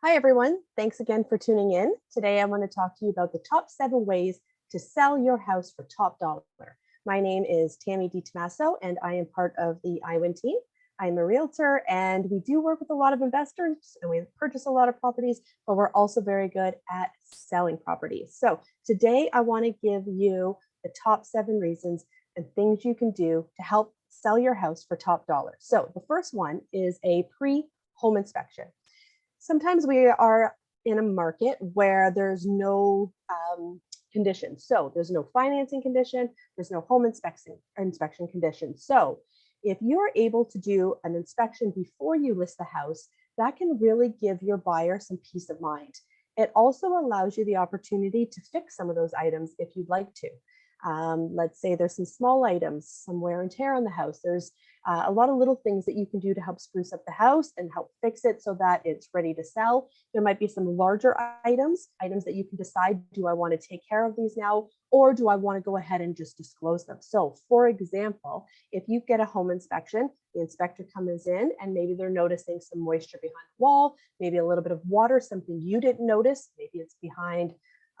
Hi, everyone. Thanks again for tuning in. Today, I want to talk to you about the top 7 ways to sell your house for top dollar. My name is Tammy DiTomaso, and I am part of the iWIN team. I'm a realtor, and we do work with a lot of investors, and we purchase a lot of properties, but we're also very good at selling properties. So today, I want to give you the top 7 reasons and things you can do to help sell your house for top dollar. So the first one is a pre-home inspection. Sometimes we are in a market where there's no conditions. So there's no financing condition, there's no home inspection condition. So if you're able to do an inspection before you list the house, that can really give your buyer some peace of mind. It also allows you the opportunity to fix some of those items if you'd like to. Let's say there's some small items, some wear and tear on the house. There's a lot of little things that you can do to help spruce up the house and help fix it so that it's ready to sell. There might be some larger items that you can decide, do I want to take care of these now, or do I want to go ahead and just disclose them? So for example, if you get a home inspection, the inspector comes in and maybe they're noticing some moisture behind the wall, maybe a little bit of water, something you didn't notice, maybe it's behind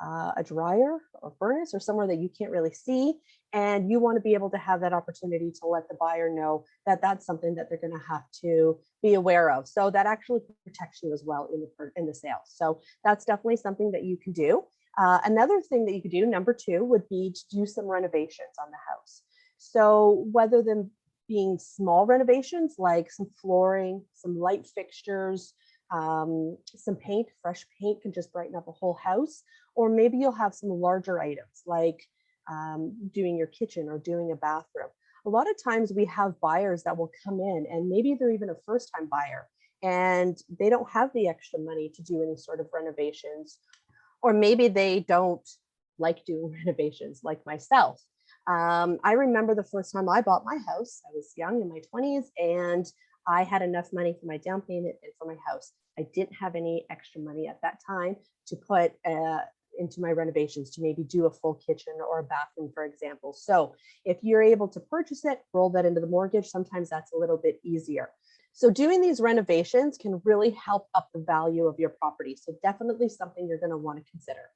a dryer or furnace or somewhere that you can't really see. And you want to be able to have that opportunity to let the buyer know that that's something that they're going to have to be aware of. So that actually protects you as well in the sale. So that's definitely something that you can do. Another thing that you could do, number 2, would be to do some renovations on the house. So whether them being small renovations like some flooring, some light fixtures, some paint, fresh paint can just brighten up a whole house. Or maybe you'll have some larger items like doing your kitchen or doing a bathroom. A lot of times we have buyers that will come in and maybe they're even a first time buyer and they don't have the extra money to do any sort of renovations, or maybe they don't like doing renovations like myself. I remember the first time I bought my house, I was young in my 20s and I had enough money for my down payment and for my house. I didn't have any extra money at that time to put into my renovations, to maybe do a full kitchen or a bathroom, for example. So if you're able to purchase it, roll that into the mortgage, sometimes that's a little bit easier. So doing these renovations can really help up the value of your property. So definitely something you're going to want to consider.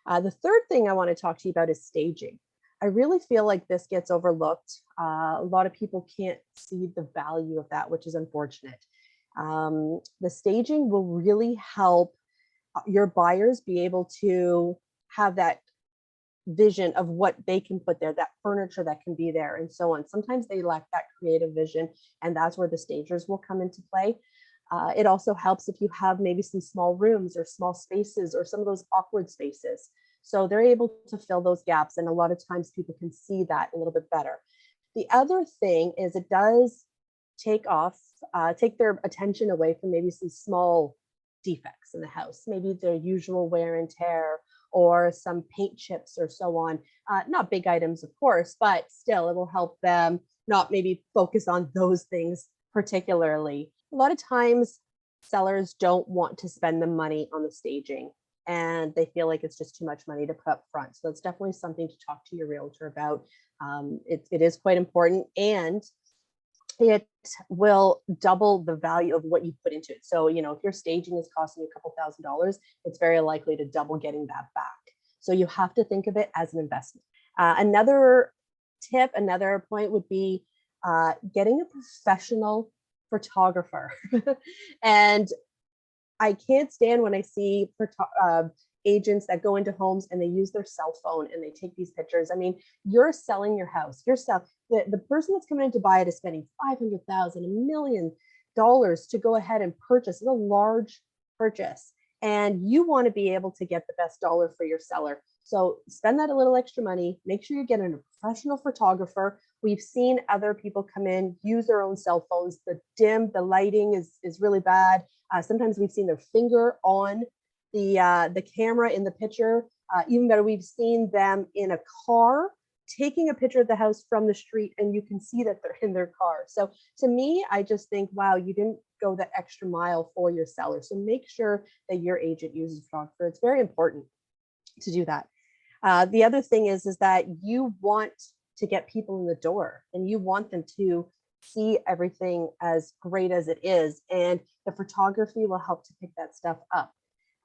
The third thing I want to talk to you about is staging. I really feel like this gets overlooked. A lot of people can't see the value of that, which is unfortunate. The staging will really help your buyers be able to have that vision of what they can put there, that furniture that can be there, and so on. Sometimes they lack that creative vision, and that's where the stagers will come into play. It also helps if you have maybe some small rooms or small spaces or some of those awkward spaces. So they're able to fill those gaps, and a lot of times people can see that a little bit better. The other thing is it does take their attention away from maybe some small defects in the house, maybe their usual wear and tear or some paint chips or so on. Not big items, of course, but still it will help them not maybe focus on those things particularly. A lot of times sellers don't want to spend the money on the staging and they feel like it's just too much money to put up front. So it's definitely something to talk to your realtor about. It is quite important, and it will double the value of what you put into it. So, if your staging is costing you a couple $1,000s, it's very likely to double getting that back. So you have to think of it as an investment. Another point would be getting a professional photographer. And I can't stand when I see agents that go into homes and they use their cell phone and they take these pictures. I mean, you're selling your house. The person that's coming in to buy it is spending $500,000, $1 million to go ahead and purchase. It's a large purchase, and you want to be able to get the best dollar for your seller. So spend that a little extra money. Make sure you're getting a professional photographer. We've seen other people come in, use their own cell phones. The lighting is really bad. Sometimes we've seen their finger on the camera in the picture. Even better, we've seen them in a car taking a picture of the house from the street, and you can see that they're in their car. So to me, I just think, wow, you didn't go the extra mile for your seller. So make sure that your agent uses a photographer. It's very important to do that. The other thing is that you want to get people in the door, and you want them to see everything as great as it is. And the photography will help to pick that stuff up.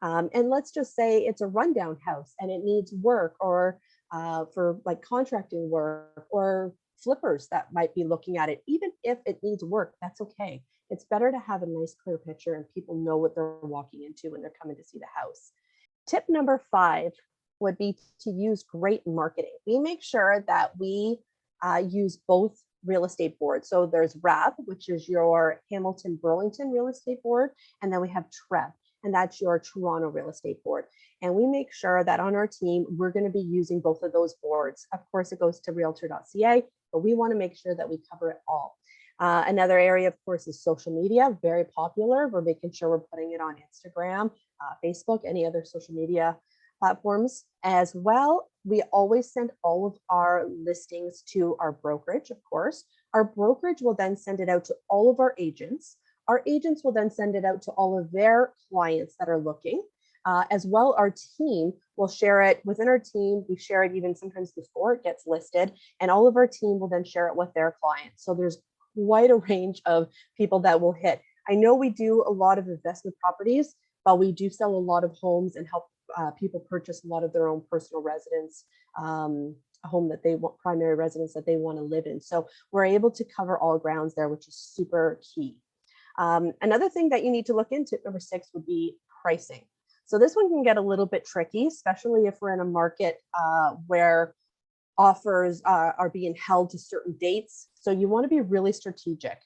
And let's just say it's a rundown house and it needs work, or for like contracting work, or flippers that might be looking at it. Even if it needs work, that's okay. It's better to have a nice clear picture and people know what they're walking into when they're coming to see the house. Tip number 5 would be to use great marketing. We make sure that we use both real estate boards. So there's RAB, which is your Hamilton Burlington real estate board, and then we have TREB, and that's your Toronto real estate board. And we make sure that on our team, we're going to be using both of those boards. Of course, it goes to realtor.ca, but we want to make sure that we cover it all. Another area, of course, is social media, very popular. We're making sure we're putting it on Instagram, Facebook, any other social media platforms as well. We always send all of our listings to our brokerage, of course. Our brokerage will then send it out to all of our agents. Our agents will then send it out to all of their clients that are looking. As well, our team will share it within our team. We share it even sometimes before it gets listed, and all of our team will then share it with their clients. So there's quite a range of people that will hit. I know we do a lot of investment properties, but we do sell a lot of homes and help people purchase a lot of their own personal residence, a home that they want, primary residence that they want to live in. So we're able to cover all grounds there, which is super key. Another thing that you need to look into, number 6, would be pricing. So this one can get a little bit tricky, especially if we're in a market where offers are being held to certain dates. So you want to be really strategic.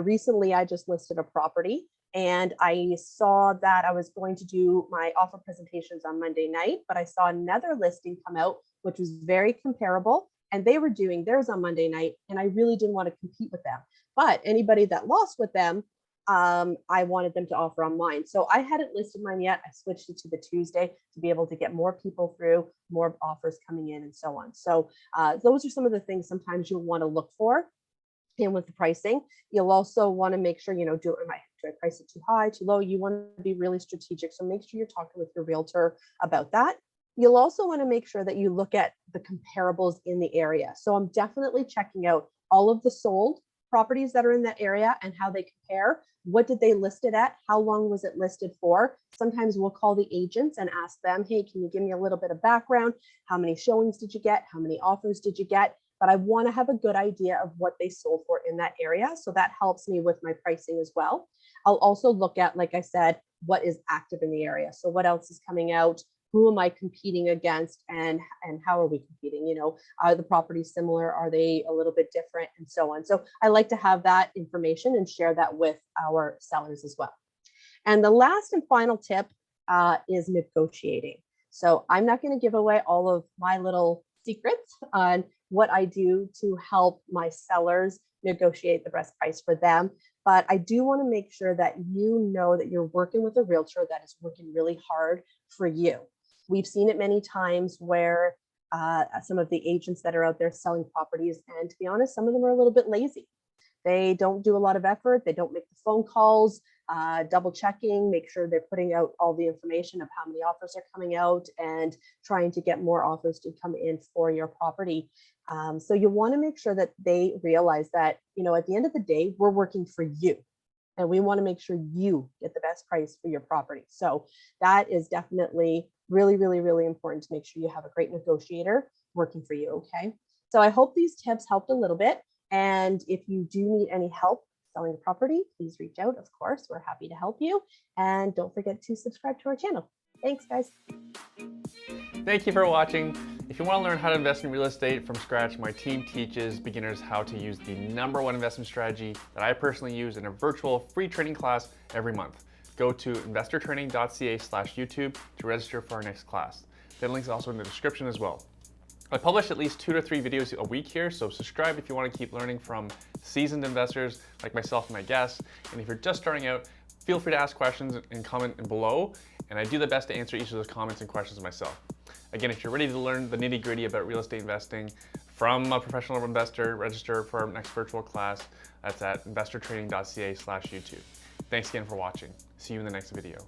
Recently, I just listed a property, and I saw that I was going to do my offer presentations on Monday night, but I saw another listing come out, which was very comparable, and they were doing theirs on Monday night, and I really didn't want to compete with them. But anybody that lost with them, I wanted them to offer on mine. So I hadn't listed mine yet. I switched it to the Tuesday to be able to get more people through, more offers coming in, and so on. So those are some of the things sometimes you'll want to look for. And with the pricing, you'll also want to make sure, do I price it too high, too low? You want to be really strategic. So make sure you're talking with your realtor about that. You'll also want to make sure that you look at the comparables in the area. So I'm definitely checking out all of the sold properties that are in that area and how they compare. What did they list it at? How long was it listed for? Sometimes we'll call the agents and ask them, hey, can you give me a little bit of background? How many showings did you get? How many offers did you get? But I want to have a good idea of what they sold for in that area. So that helps me with my pricing as well. I'll also look at, like I said, what is active in the area. So what else is coming out? Who am I competing against, and how are we competing? Are the properties similar? Are they a little bit different, and so on? So I like to have that information and share that with our sellers as well. And the last and final tip is negotiating. So I'm not going to give away all of my little secrets on what I do to help my sellers negotiate the best price for them. But I do want to make sure that you know that you're working with a realtor that is working really hard for you. We've seen it many times where some of the agents that are out there selling properties, and to be honest, some of them are a little bit lazy. They don't do a lot of effort. They don't make the phone calls, double checking, make sure they're putting out all the information of how many offers are coming out and trying to get more offers to come in for your property. So you want to make sure that they realize that, at the end of the day, we're working for you. And we want to make sure you get the best price for your property. So that is definitely really, really, really important to make sure you have a great negotiator working for you. Okay. So I hope these tips helped a little bit. And if you do need any help selling a property, please reach out. Of course, we're happy to help you. And don't forget to subscribe to our channel. Thanks, guys. Thank you for watching. If you want to learn how to invest in real estate from scratch, my team teaches beginners how to use the #1 investment strategy that I personally use in a virtual free training class every month. Go to investortraining.ca/YouTube to register for our next class. The link is also in the description as well. I publish at least 2 to 3 videos a week here, so subscribe if you want to keep learning from seasoned investors like myself and my guests. And if you're just starting out, feel free to ask questions and comment below, and I do the best to answer each of those comments and questions myself. Again, if you're ready to learn the nitty-gritty about real estate investing from a professional investor, register for our next virtual class. That's at investortraining.ca/YouTube. Thanks again for watching. See you in the next video.